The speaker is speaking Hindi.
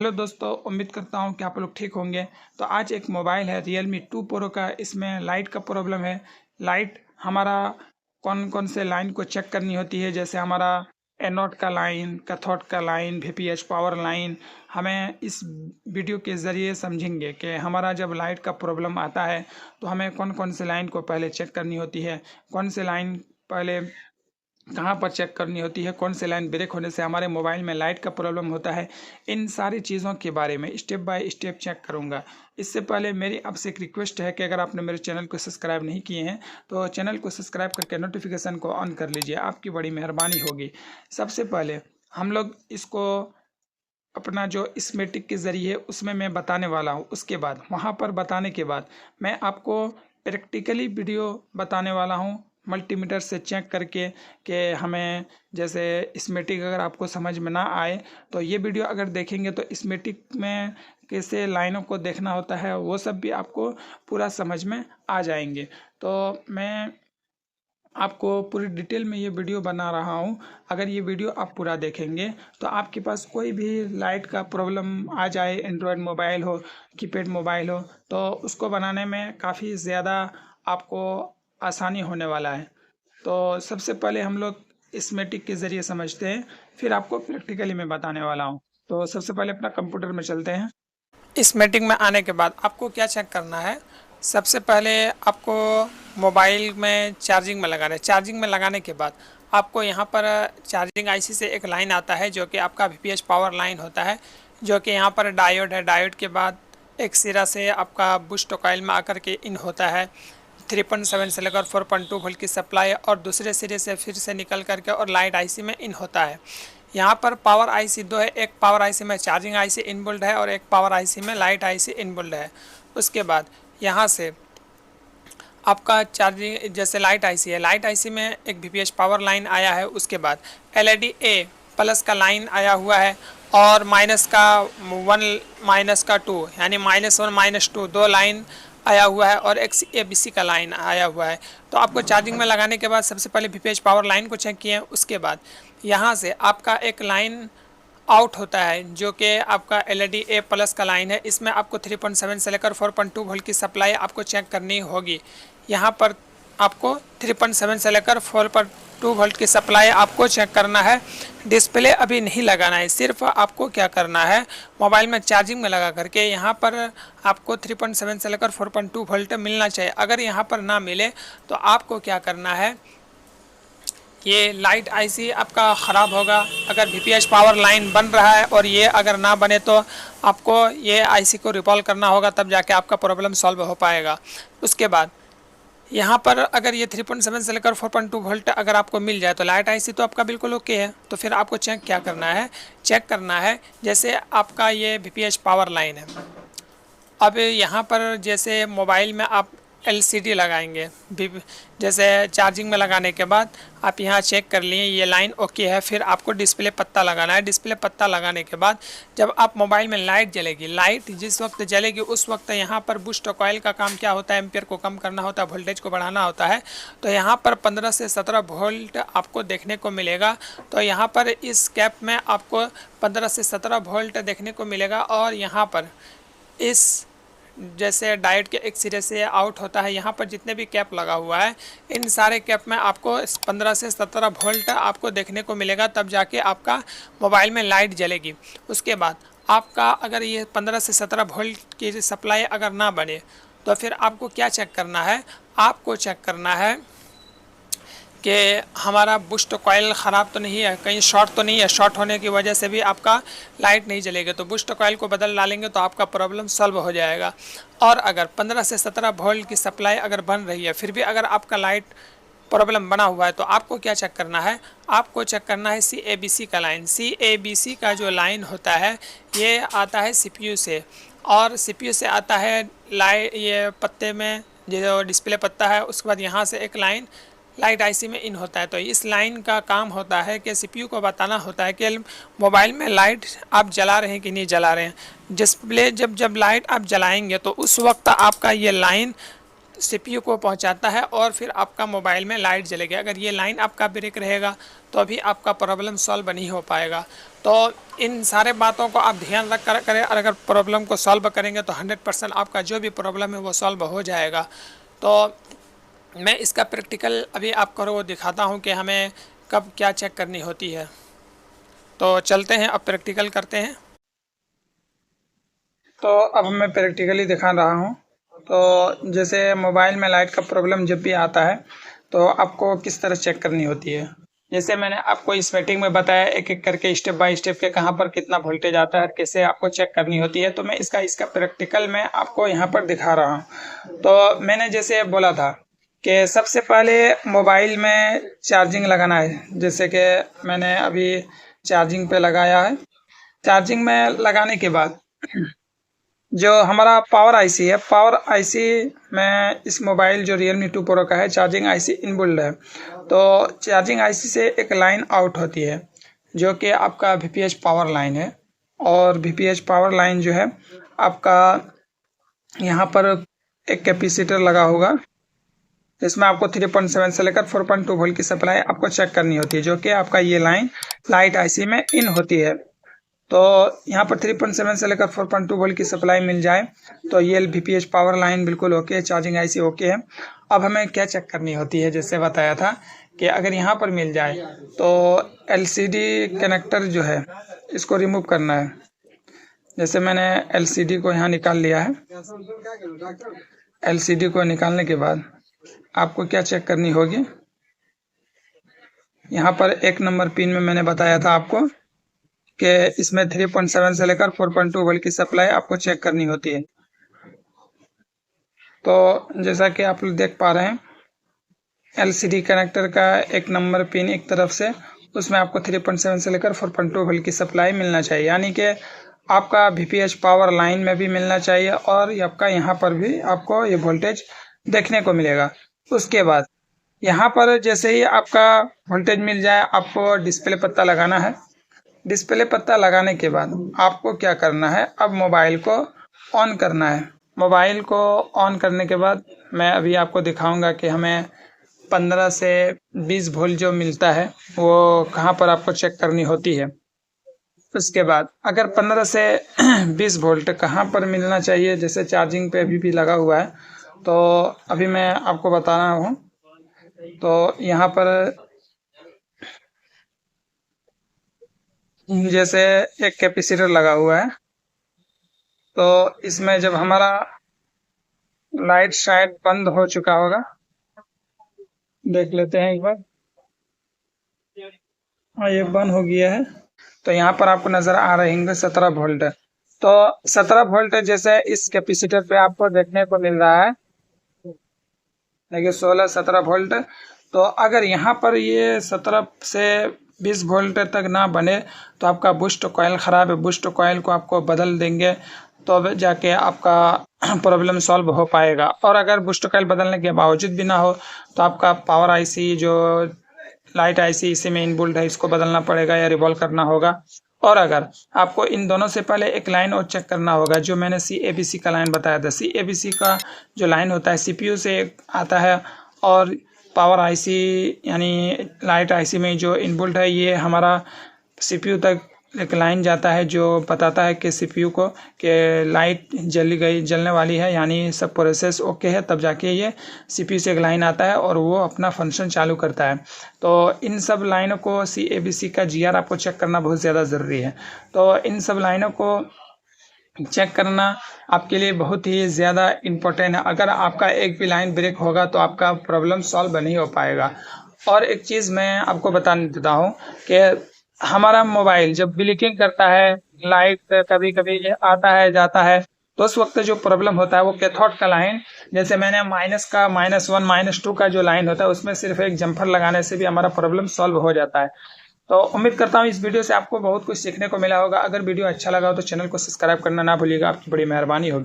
हेलो दोस्तों, उम्मीद करता हूँ कि आप लोग ठीक होंगे। तो आज एक मोबाइल है Realme 2 Pro का। इसमें लाइट का प्रॉब्लम है। लाइट हमारा कौन कौन से लाइन को चेक करनी होती है, जैसे हमारा एनोड का लाइन, कैथोड का लाइन, VPH पावर लाइन। हमें इस वीडियो के ज़रिए समझेंगे कि हमारा जब लाइट का प्रॉब्लम आता है तो हमें कौन कौन से लाइन को पहले चेक करनी होती है, कौन से लाइन पहले कहाँ पर चेक करनी होती है, कौन से लाइन ब्रेक होने से हमारे मोबाइल में लाइट का प्रॉब्लम होता है। इन सारी चीज़ों के बारे में स्टेप बाय स्टेप चेक करूँगा। इससे पहले मेरी आपसे एक रिक्वेस्ट है कि अगर आपने मेरे चैनल को सब्सक्राइब नहीं किए हैं तो चैनल को सब्सक्राइब करके नोटिफिकेशन को ऑन कर लीजिए, आपकी बड़ी मेहरबानी होगी। सबसे पहले हम लोग इसको अपना जो स्कीमेटिक के ज़रिए उसमें मैं बताने वाला हूँ। उसके बाद वहाँ पर बताने के बाद मैं आपको प्रैक्टिकली वीडियो बताने वाला हूँ, मल्टीमीटर से चेक करके कि हमें जैसे स्कीमेटिक अगर आपको समझ में ना आए तो ये वीडियो अगर देखेंगे तो स्कीमेटिक में कैसे लाइनों को देखना होता है वो सब भी आपको पूरा समझ में आ जाएंगे। तो मैं आपको पूरी डिटेल में ये वीडियो बना रहा हूँ। अगर ये वीडियो आप पूरा देखेंगे तो आपके पास कोई भी लाइट का प्रॉब्लम आ जाए, एंड्रॉयड मोबाइल हो, कीपैड मोबाइल हो, तो उसको बनाने में काफ़ी ज़्यादा आपको आसानी होने वाला है। तो सबसे पहले हम लोग स्कीमेटिक के ज़रिए समझते हैं, फिर आपको प्रैक्टिकली मैं बताने वाला हूँ। तो सबसे पहले अपना कंप्यूटर में चलते हैं। इस मीटिंग में आने के बाद आपको क्या चेक करना है, सबसे पहले आपको मोबाइल में चार्जिंग में लगाना है। चार्जिंग में लगाने के बाद आपको यहाँ पर चार्जिंग आईसी से एक लाइन आता है जो कि आपका VPH पावर लाइन होता है, जो कि यहाँ पर डायोड है। डायोड के बाद एक सिरा से आपका बूस्ट कॉइल में आकर के इन होता है। 3.7 से लेकर 4.2 वोल्ट की सप्लाई और दूसरे सिरे से फिर से निकल करके और लाइट आईसी में इन होता है। यहाँ पर पावर आईसी दो है, एक पावर आईसी में चार्जिंग आईसी इनबिल्ट है और एक पावर आईसी में लाइट आईसी इनबिल्ट है। उसके बाद यहाँ से आपका चार्जिंग जैसे लाइट आईसी है, लाइट आईसी में एक VPH पावर लाइन आया है। उसके बाद LED A प्लस का लाइन आया हुआ है और माइनस का 1 माइनस का 2 यानी -1 -2 दो लाइन आया हुआ है और एक ABC का लाइन आया हुआ है। तो आपको चार्जिंग में लगाने के बाद सबसे पहले VPH पावर लाइन को चेक किए। उसके बाद यहाँ से आपका एक लाइन आउट होता है जो कि आपका LED A प्लस का लाइन है। इसमें आपको 3.7 से लेकर 4.2 वोल्ट की सप्लाई आपको चेक करनी होगी। यहाँ पर आपको 3.7 से लेकर 4.2 वोल्ट की सप्लाई आपको चेक करना है। डिस्प्ले अभी नहीं लगाना है, सिर्फ आपको क्या करना है, मोबाइल में चार्जिंग में लगा करके यहाँ पर आपको 3.7 से लेकर 4.2 वोल्ट मिलना चाहिए। अगर यहाँ पर ना मिले तो आपको क्या करना है, ये लाइट आईसी आपका ख़राब होगा। अगर VPH पावर लाइन बन रहा है और ये अगर ना बने तो आपको ये आईसी को रिकॉल करना होगा, तब जाके आपका प्रॉब्लम सॉल्व हो पाएगा। उसके बाद यहाँ पर अगर ये 3.7 से लेकर 4.2 वोल्ट अगर आपको मिल जाए तो लाइट आईसी तो आपका बिल्कुल ओके है। तो फिर आपको चेक क्या करना है, चेक करना है जैसे आपका ये VPH पावर लाइन है। अब यहाँ पर जैसे मोबाइल में आप LCD लगाएंगे, जैसे चार्जिंग में लगाने के बाद आप यहाँ चेक कर लिए ये लाइन ओके है। फिर आपको डिस्प्ले पत्ता लगाना है। डिस्प्ले पत्ता लगाने के बाद जब आप मोबाइल में लाइट जलेगी, लाइट जिस वक्त जलेगी उस वक्त यहाँ पर बूस्ट कॉइल का काम क्या होता है, एम्पियर को कम करना होता है, वोल्टेज को बढ़ाना होता है। तो यहाँ पर 15 से 17 वोल्ट आपको देखने को मिलेगा। तो यहाँ पर इस कैप में आपको 15 से 17 वोल्ट देखने को मिलेगा। और यहाँ पर इस जैसे डायोड के एक सिरे से आउट होता है, यहाँ पर जितने भी कैप लगा हुआ है इन सारे कैप में आपको 15 से 17 वोल्ट आपको देखने को मिलेगा, तब जाके आपका मोबाइल में लाइट जलेगी। उसके बाद आपका अगर ये 15 से 17 वोल्ट की सप्लाई अगर ना बने तो फिर आपको क्या चेक करना है, आपको चेक करना है कि हमारा बूस्ट कॉइल ख़राब तो नहीं है, कहीं शॉर्ट तो नहीं है। शॉर्ट होने की वजह से भी आपका लाइट नहीं जलेगी, तो बूस्ट कॉइल को बदल डालेंगे तो आपका प्रॉब्लम सॉल्व हो जाएगा। और अगर 15 से 17 वोल्ट की सप्लाई अगर बन रही है फिर भी अगर आपका लाइट प्रॉब्लम बना हुआ है तो आपको क्या चेक करना है, आपको चेक करना है CABC का लाइन। CABC का जो लाइन होता है ये आता है CPU से, और CPU से आता है ये पत्ते में जो डिस्प्ले पत्ता है। उसके बाद यहाँ से एक लाइन लाइट आईसी में इन होता है। तो इस लाइन का काम होता है कि CPU को बताना होता है कि मोबाइल में लाइट आप जला रहे हैं कि नहीं जला रहे हैं। डिस्प्ले जब लाइट आप जलाएंगे तो उस वक्त आपका ये लाइन CPU को पहुंचाता है और फिर आपका मोबाइल में लाइट जलेगी। अगर ये लाइन आपका ब्रेक रहेगा तो अभी आपका प्रॉब्लम सॉल्व नहीं हो पाएगा। तो इन सारे बातों को आप ध्यान रख कर करें, और अगर प्रॉब्लम को सॉल्व करेंगे तो 100% आपका जो भी प्रॉब्लम है वो सॉल्व हो जाएगा। तो मैं इसका प्रैक्टिकल अभी आपको वो दिखाता हूँ कि हमें कब क्या चेक करनी होती है। तो चलते हैं, अब प्रैक्टिकल करते हैं। तो अब मैं प्रैक्टिकली दिखा रहा हूँ। तो जैसे मोबाइल में लाइट का प्रॉब्लम जब भी आता है तो आपको किस तरह चेक करनी होती है। जैसे मैंने आपको इस मीटिंग में बताया एक एक करके स्टेप बाय स्टेप के कहाँ पर कितना वोल्टेज आता है, कैसे आपको चेक करनी होती है। तो मैं इसका प्रैक्टिकल में आपको यहाँ पर दिखा रहा हूँ। तो मैंने जैसे बोला था कि सबसे पहले मोबाइल में चार्जिंग लगाना है। जैसे कि मैंने अभी चार्जिंग पे लगाया है। चार्जिंग में लगाने के बाद जो हमारा पावर आईसी है, पावर आईसी में इस मोबाइल जो Realme 2 Pro का है, चार्जिंग आईसी इनबिल्ड है। तो चार्जिंग आईसी से एक लाइन आउट होती है जो कि आपका VPH पावर लाइन है। और VPH पावर लाइन जो है आपका यहाँ पर एक कैपेसिटर लगा होगा, इसमें आपको 3.7 से लेकर 4.2 वोल्ट की सप्लाई आपको चेक करनी होती है, जो कि आपका ये लाइन लाइट आईसी में इन होती है। तो यहाँ पर 3.7 से लेकर 4.2 वोल्ट की सप्लाई मिल जाए तो ये VPH पावर लाइन बिल्कुल ओके है, चार्जिंग आईसी ओके है। अब हमें क्या चेक करनी होती है, जैसे बताया था कि अगर यहाँ पर मिल जाए तो LCD कनेक्टर जो है इसको रिमूव करना है। जैसे मैंने LCD को यहाँ निकाल लिया है। LCD को निकालने के बाद आपको क्या चेक करनी होगी, यहाँ पर 1 नंबर पिन में मैंने बताया था आपको कि इसमें 3.7 से लेकर 4.2 वोल्ट की सप्लाई आपको चेक करनी होती है। तो जैसा कि आप लोग देख पा रहे हैं, LCD कनेक्टर का 1 नंबर पिन एक तरफ से, उसमें आपको 3.7 से लेकर 4.2 वोल्ट की सप्लाई मिलना चाहिए, यानी कि आपका VPH पावर लाइन में भी मिलना चाहिए और आपका यहाँ पर भी आपको ये वोल्टेज देखने को मिलेगा। उसके बाद यहाँ पर जैसे ही आपका वोल्टेज मिल जाए आपको डिस्प्ले पत्ता लगाना है। डिस्प्ले पत्ता लगाने के बाद आपको क्या करना है, अब मोबाइल को ऑन करना है। मोबाइल को ऑन करने के बाद मैं अभी आपको दिखाऊंगा कि हमें 15 से 20 वोल्ट जो मिलता है वो कहाँ पर आपको चेक करनी होती है। उसके बाद अगर 15 से 20 वोल्ट कहाँ पर मिलना चाहिए, जैसे चार्जिंग पे अभी भी लगा हुआ है तो अभी मैं आपको बता रहा हूँ। तो यहाँ पर जैसे एक कैपेसिटर लगा हुआ है, तो इसमें जब हमारा लाइट शायद बंद हो चुका होगा, देख लेते हैं एक बार। हाँ, ये बंद हो गया है। तो यहाँ पर आपको नजर आ रहे होंगे 17 वोल्ट। तो 17 वोल्ट जैसे इस कैपेसिटर पे आपको देखने को मिल रहा है, देखिए 16-17 वोल्ट। तो अगर यहाँ पर ये 17 से 20 वोल्ट तक ना बने तो आपका बूस्ट कॉइल ख़राब है। बूस्ट कॉइल को आपको बदल देंगे तो अब जाके आपका प्रॉब्लम सॉल्व हो पाएगा। और अगर बूस्ट कॉइल बदलने के बावजूद भी ना हो तो आपका पावर आईसी जो लाइट आईसी इसी में इनबिल्ट है, इसको बदलना पड़ेगा या रिवॉल्व करना होगा। और अगर आपको इन दोनों से पहले एक लाइन और चेक करना होगा, जो मैंने CABC का लाइन बताया था। CABC का जो लाइन होता है CPU से आता है और पावर आईसी यानी लाइट आईसी में जो इनबिल्ट है ये हमारा CPU तक एक लाइन जाता है जो बताता है कि CPU को कि लाइट जलने वाली है, यानी सब प्रोसेस ओके है, तब जाके ये CPU से एक लाइन आता है और वो अपना फंक्शन चालू करता है। तो इन सब लाइनों को CABC का GR आपको चेक करना बहुत ज़्यादा ज़रूरी है। तो इन सब लाइनों को चेक करना आपके लिए बहुत ही ज़्यादा इम्पोर्टेंट है। अगर आपका एक भी लाइन ब्रेक होगा तो आपका प्रॉब्लम सॉल्व नहीं हो पाएगा। और एक चीज़ मैं आपको बता देता हूँ कि हमारा मोबाइल जब ब्लिंकिंग करता है, लाइट कभी कभी आता है जाता है, तो उस वक्त जो प्रॉब्लम होता है वो कैथोड का लाइन, जैसे मैंने -1 -2 का जो लाइन होता है उसमें सिर्फ एक जम्फर लगाने से भी हमारा प्रॉब्लम सॉल्व हो जाता है। तो उम्मीद करता हूँ इस वीडियो से आपको बहुत कुछ सीखने को मिला होगा। अगर वीडियो अच्छा लगा हो तो चैनल को सब्सक्राइब करना ना भूलिएगा, आपकी बड़ी मेहरबानी होगी।